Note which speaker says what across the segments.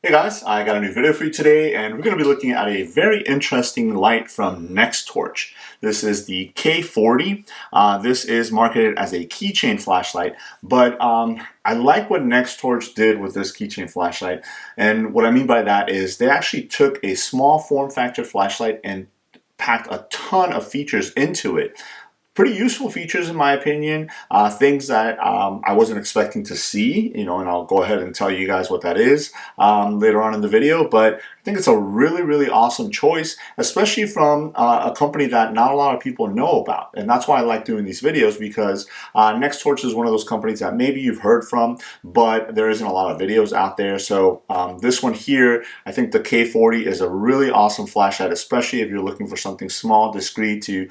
Speaker 1: Hey guys, I got a new video for you today, and we're going to be looking at a very interesting light from Nextorch. This is the K40. This is marketed as a keychain flashlight, but I like what Nextorch did with this keychain flashlight. And what I mean by that is they actually took a small form factor flashlight and packed a ton of features into it. Pretty useful features in my opinion, things that I wasn't expecting to see, and I'll go ahead and tell you guys what that is later on in the video, but I think it's a really awesome choice, especially from a company that not a lot of people know about. And that's why I like doing these videos, because Nextorch is one of those companies that maybe you've heard from, but there isn't a lot of videos out there. So this one here, I think the K40 is a really awesome flashlight, especially if you're looking for something small, discreet to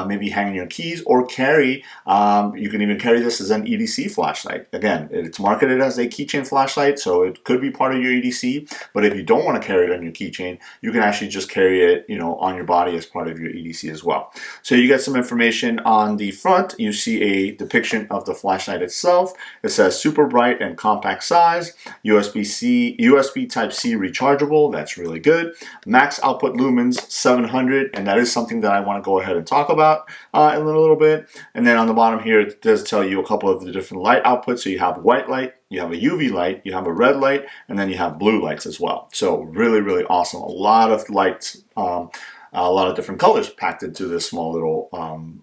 Speaker 1: maybe hang in your keys or carry. You can even carry this as an EDC flashlight. Again, it's marketed as a keychain flashlight, so it could be part of your EDC, but if you don't want to carry it on your keychain, you can actually just carry it, on your body as part of your EDC as well. So you get some information on the front. You see a depiction of the flashlight itself. It says super bright and compact size, USB Type-C rechargeable. That's really good. Max output lumens 700, and that is something that I want to go ahead and talk about in a little bit. And then on the bottom here, it does tell you a couple of the different light outputs. So you have white light, you have a UV light, you have a red light, and then you have blue lights as well. So really awesome. A lot of lights, a lot of different colors packed into this small little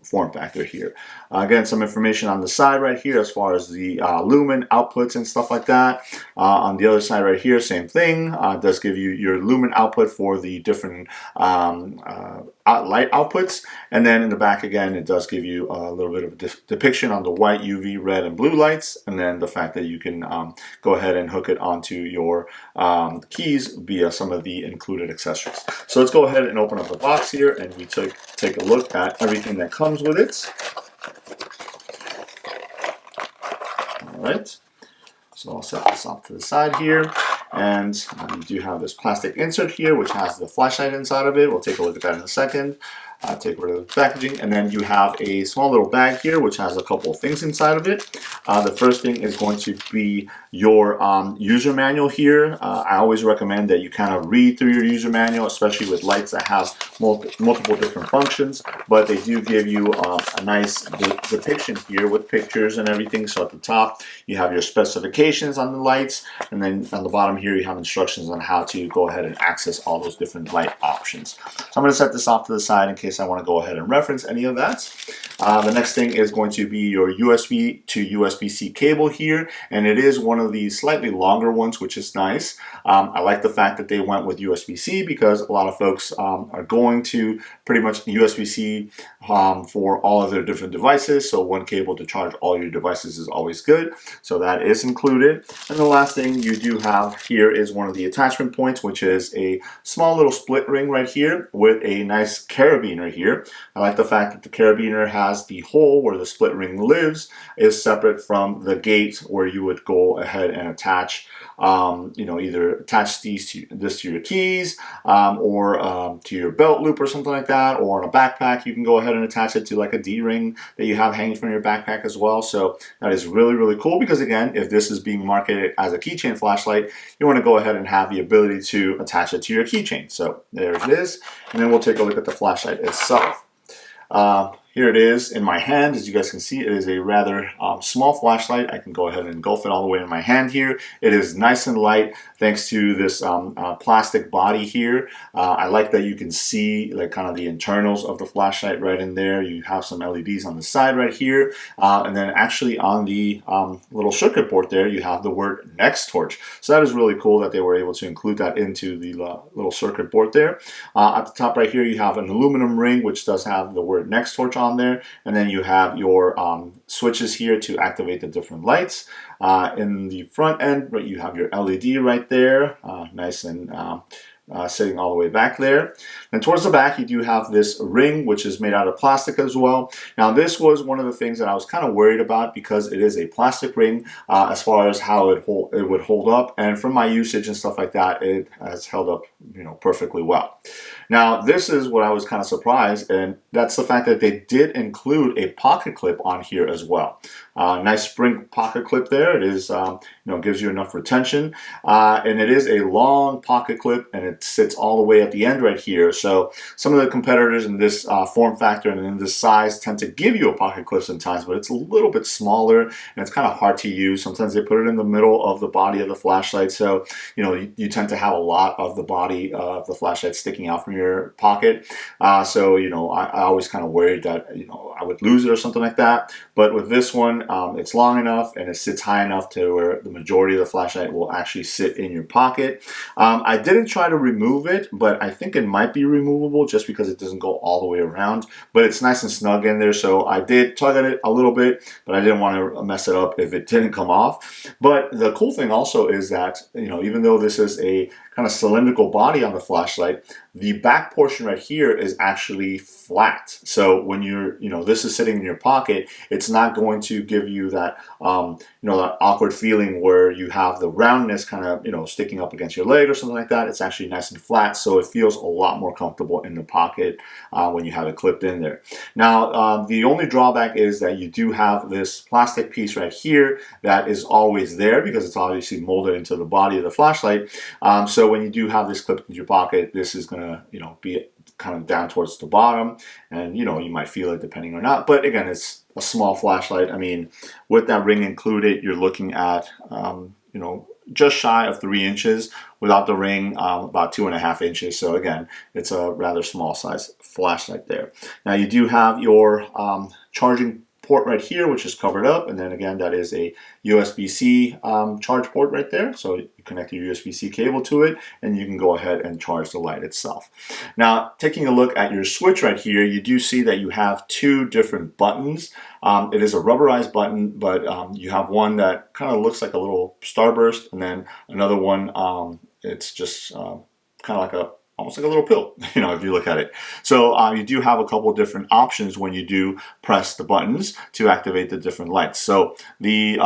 Speaker 1: form factor here. Again, some information on the side right here as far as the lumen outputs and stuff like that. On the other side right here, same thing. It does give you your lumen output for the different light outputs. And then in the back again, it does give you a little bit of a depiction on the white, UV, red, and blue lights. And then the fact that you can go ahead and hook it onto your keys via some of the included accessories. So let's go ahead and open up the box here, and we take a look at everything that comes with it. All right, so I'll set this off to the side here, and you do have this plastic insert here which has the flashlight inside of it. We'll take a look at that in a second. Take rid of the packaging, and then you have a small little bag here which has a couple of things inside of it. The first thing is going to be your user manual here. I always recommend that you kind of read through your user manual, especially with lights that have multiple different functions, but they do give you a nice depiction here with pictures and everything. So at the top you have your specifications on the lights, and then on the bottom here you have instructions on how to go ahead and access all those different light options. So I'm going to set this off to the side in case I want to go ahead and reference any of that. The next thing is going to be your USB to USB-C cable here, and it is one of these slightly longer ones, which is nice. I like the fact that they went with USB-C because a lot of folks are going to pretty much USB-C for all of their different devices, so one cable to charge all your devices is always good. So that is included. And the last thing you do have here is one of the attachment points, which is a small little split ring right here with a nice carabiner here. I like the fact that the carabiner has the hole where the split ring lives is separate from the gate where you would go ahead and attach, either attach this to your keys or to your belt loop or something like that, or on a backpack you can go ahead and attach it to like a D-ring that you have hanging from your backpack as well. So that is really cool, because again, if this is being marketed as a keychain flashlight, you want to go ahead and have the ability to attach it to your keychain. So there it is, and then we'll take a look at the flashlight itself. Here it is in my hand. As you guys can see, it is a rather small flashlight. I can go ahead and engulf it all the way in my hand here. It is nice and light thanks to this plastic body here. I like that you can see like kind of the internals of the flashlight right in there. You have some LEDs on the side right here, and then actually on the little circuit board there you have the word Nextorch. So that is really cool that they were able to include that into the little circuit board there. At the top right here you have an aluminum ring which does have the word Nextorch on there, and then you have your switches here to activate the different lights. In the front end, you have your LED right there, nice and sitting all the way back there. And towards the back, you do have this ring, which is made out of plastic as well. Now, this was one of the things that I was kind of worried about because it is a plastic ring as far as how it would hold up. And from my usage and stuff like that, it has held up, perfectly well. Now, this is what I was kind of surprised, and that's the fact that they did include a pocket clip on here as well. Nice spring pocket clip there. It is, gives you enough retention. And it is a long pocket clip, and it sits all the way at the end right here. So some of the competitors in this form factor and in this size tend to give you a pocket clip sometimes, but it's a little bit smaller and it's kind of hard to use. Sometimes they put it in the middle of the body of the flashlight, so you tend to have a lot of the body of the flashlight sticking out from your pocket. So I always kind of worried that I would lose it or something like that. But with this one, it's long enough and it sits high enough to where the majority of the flashlight will actually sit in your pocket. I didn't try to remove it, but I think it might be removable just because it doesn't go all the way around. But it's nice and snug in there, so I did tug at it a little bit, but I didn't want to mess it up if it didn't come off. But the cool thing also is that even though this is a kind of cylindrical body on the flashlight, the back portion right here is actually flat. So when this is sitting in your pocket, it's not going to give you that that awkward feeling where you have the roundness kind of sticking up against your leg or something like that. It's actually nice and flat, so it feels a lot more comfortable in the pocket when you have it clipped in there. Now the only drawback is that you do have this plastic piece right here that is always there because it's obviously molded into the body of the flashlight. So when you do have this clipped into your pocket, this is going to be kind of down towards the bottom, and you might feel it depending or not. But again, it's a small flashlight. I mean, with that ring included, you're looking at just shy of 3 inches. Without the ring, about 2.5 inches. So again, it's a rather small size flashlight there. Now you do have your charging port right here, which is covered up, and then again, that is a USB-C charge port right there. So you connect your USB-C cable to it, and you can go ahead and charge the light itself. Now, taking a look at your switch right here, you do see that you have 2 different buttons. It is a rubberized button, but you have one that kind of looks like a little starburst, and then another one, it's just kind of like almost like a little pill, if you look at it. So you do have a couple different options when you do press the buttons to activate the different lights. So the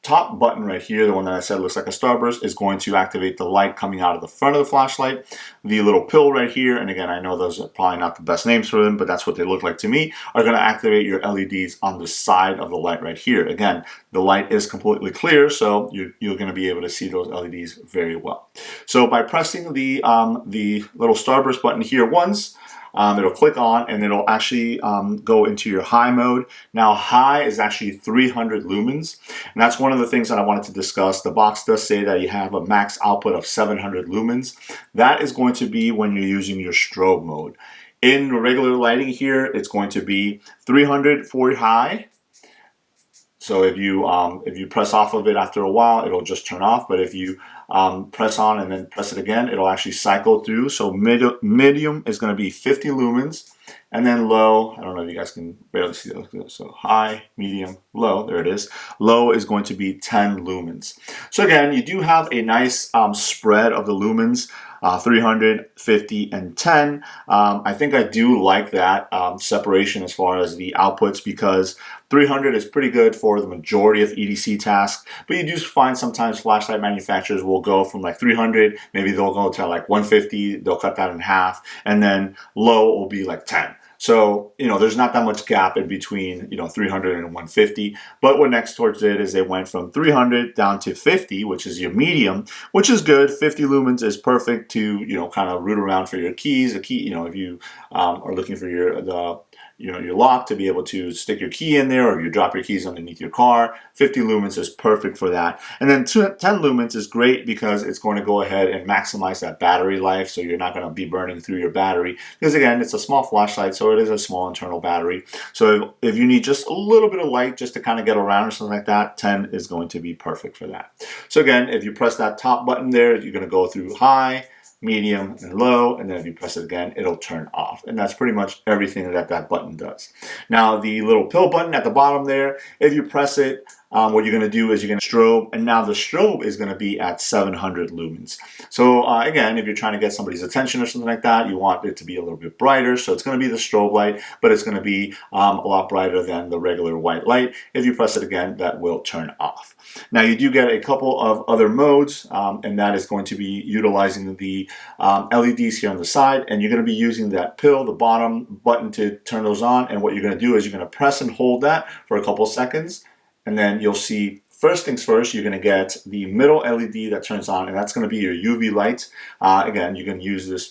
Speaker 1: top button right here, the one that I said looks like a starburst, is going to activate the light coming out of the front of the flashlight. The little pill right here, and again, I know those are probably not the best names for them, but that's what they look like to me, are going to activate your LEDs on the side of the light right here. Again, the light is completely clear, so you're going to be able to see those LEDs very well. So by pressing the little starburst button here once, it'll click on and it'll actually go into your high mode. Now high is actually 300 lumens, and that's one of the things that I wanted to discuss. The box does say that you have a max output of 700 lumens. That is going to be when you're using your strobe mode. In regular lighting here, it's going to be 300 for high. So if you press off of it after a while, it'll just turn off. But if you press on and then press it again, it'll actually cycle through. So medium is going to be 50 lumens, and then low, I don't know if you guys can barely see that. So high, medium, low, there it is. Low is going to be 10 lumens. So again, you do have a nice spread of the lumens. 300, 50, and 10. I think I do like that separation as far as the outputs, because 300 is pretty good for the majority of EDC tasks, but you do find sometimes flashlight manufacturers will go from like 300, maybe they'll go to like 150, they'll cut that in half, and then low will be like 10. So, there's not that much gap in between, 300 and 150. But what Nextorch did is they went from 300 down to 50, which is your medium, which is good. 50 lumens is perfect to, kind of root around for your keys. A key, if you are looking for your lock to be able to stick your key in there, or you drop your keys underneath your car. 50 lumens is perfect for that. And then 10 lumens is great because it's going to go ahead and maximize that battery life, so you're not going to be burning through your battery. Because again, it's a small flashlight, so it is a small internal battery. So if you need just a little bit of light just to kind of get around or something like that, 10 is going to be perfect for that. So again, if you press that top button there, you're going to go through high, medium, and low, and then if you press it again, it'll turn off. And that's pretty much everything that button does. Now, the little pill button at the bottom there, if you press it, what you're going to do is you're going to strobe, and now the strobe is going to be at 700 lumens. So again, if you're trying to get somebody's attention or something like that, you want it to be a little bit brighter, so it's going to be the strobe light, but it's going to be a lot brighter than the regular white light. If you press it again, that will turn off. Now you do get a couple of other modes, and that is going to be utilizing the LEDs here on the side, and you're going to be using that pill, the bottom button, to turn those on. And what you're going to do is you're going to press and hold that for a couple seconds, and then you'll see first things first, you're going to get the middle LED that turns on, and that's going to be your UV light. Again, you can use this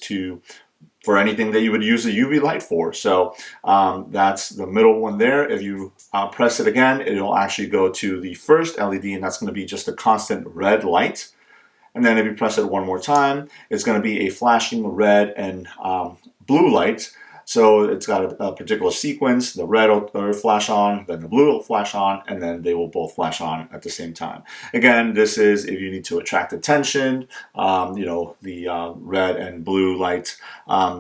Speaker 1: for anything that you would use a UV light for. So that's the middle one there. If you press it again, it'll actually go to the first LED, and that's going to be just a constant red light. And then if you press it one more time, it's going to be a flashing red and blue light. So it's got a particular sequence. The red will flash on, then the blue will flash on, and then they will both flash on at the same time. Again, this is if you need to attract attention. The red and blue light, has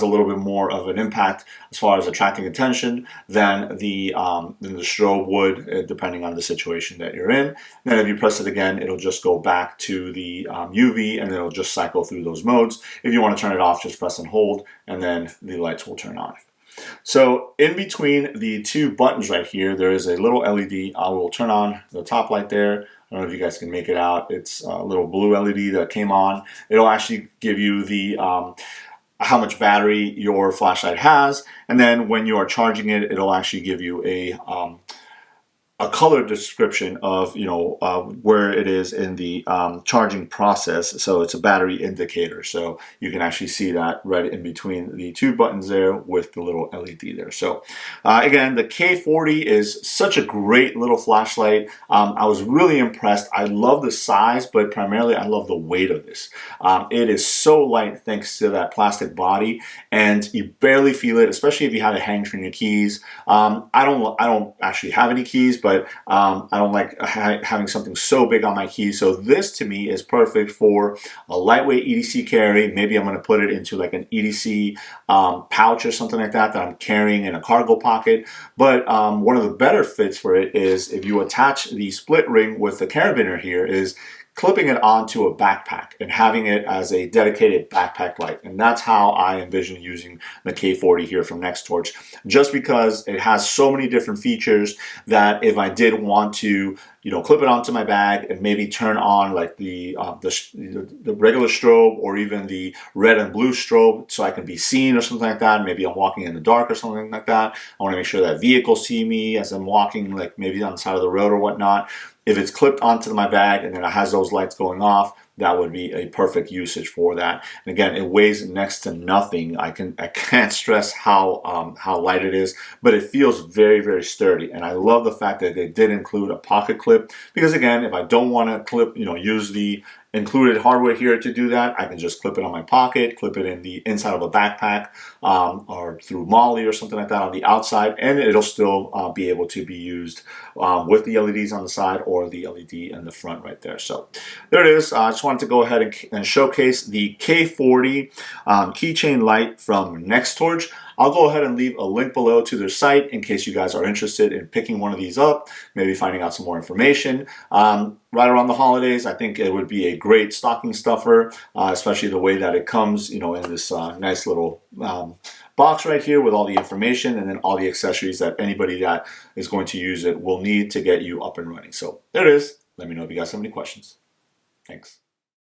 Speaker 1: a little bit more of an impact as far as attracting attention than the strobe would, depending on the situation that you're in. And then if you press it again, it'll just go back to the UV, and it'll just cycle through those modes. If you want to turn it off, just press and hold, and then the lights will turn on. So in between the two buttons right here, there is a little LED. I will turn on the top light there. I don't know if you guys can make it out. It's a little blue LED that came on. It'll actually give you the how much battery your flashlight has, and then when you are charging it, it'll actually give you a color description of where it is in the charging process. So it's a battery indicator, so you can actually see that right in between the two buttons there with the little LED there. So again, the K40 is such a great little flashlight. I was really impressed. I love the size, but primarily I love the weight of this. It is so light thanks to that plastic body, and you barely feel it, especially if you have it hanging from your keys. I don't actually have any keys, but I don't like having something so big on my keys. So this to me is perfect for a lightweight EDC carry. Maybe I'm going to put it into like an EDC pouch or something like that I'm carrying in a cargo pocket. But one of the better fits for it is if you attach the split ring with the carabiner here, is clipping it onto a backpack and having it as a dedicated backpack light. And that's how I envision using the K40 here from Nextorch, just because it has so many different features that if I did want to clip it onto my bag and maybe turn on like the regular strobe or even the red and blue strobe so I can be seen or something like that. Maybe I'm walking in the dark or something like that. I want to make sure that vehicles see me as I'm walking, like maybe on the side of the road or whatnot. If it's clipped onto my bag and then it has those lights going off, that would be a perfect usage for that. And again, it weighs next to nothing. I can't stress how light it is, but it feels very, very sturdy. And I love the fact that they did include a pocket clip, because again, if I don't want to clip, use the included hardware here to do that, I can just clip it on my pocket, clip it in the inside of a backpack, or through MOLLE or something like that on the outside, and it'll still be able to be used with the LEDs on the side or the LED in the front right there. So there it is. I just wanted to go ahead and showcase the K40 keychain light from Nextorch. I'll go ahead and leave a link below to their site in case you guys are interested in picking one of these up, maybe finding out some more information. Right around the holidays, I think it would be a great stocking stuffer, especially the way that it comes, in this nice little box right here with all the information and then all the accessories that anybody that is going to use it will need to get you up and running. So there it is. Let me know if you guys have any questions. Thanks.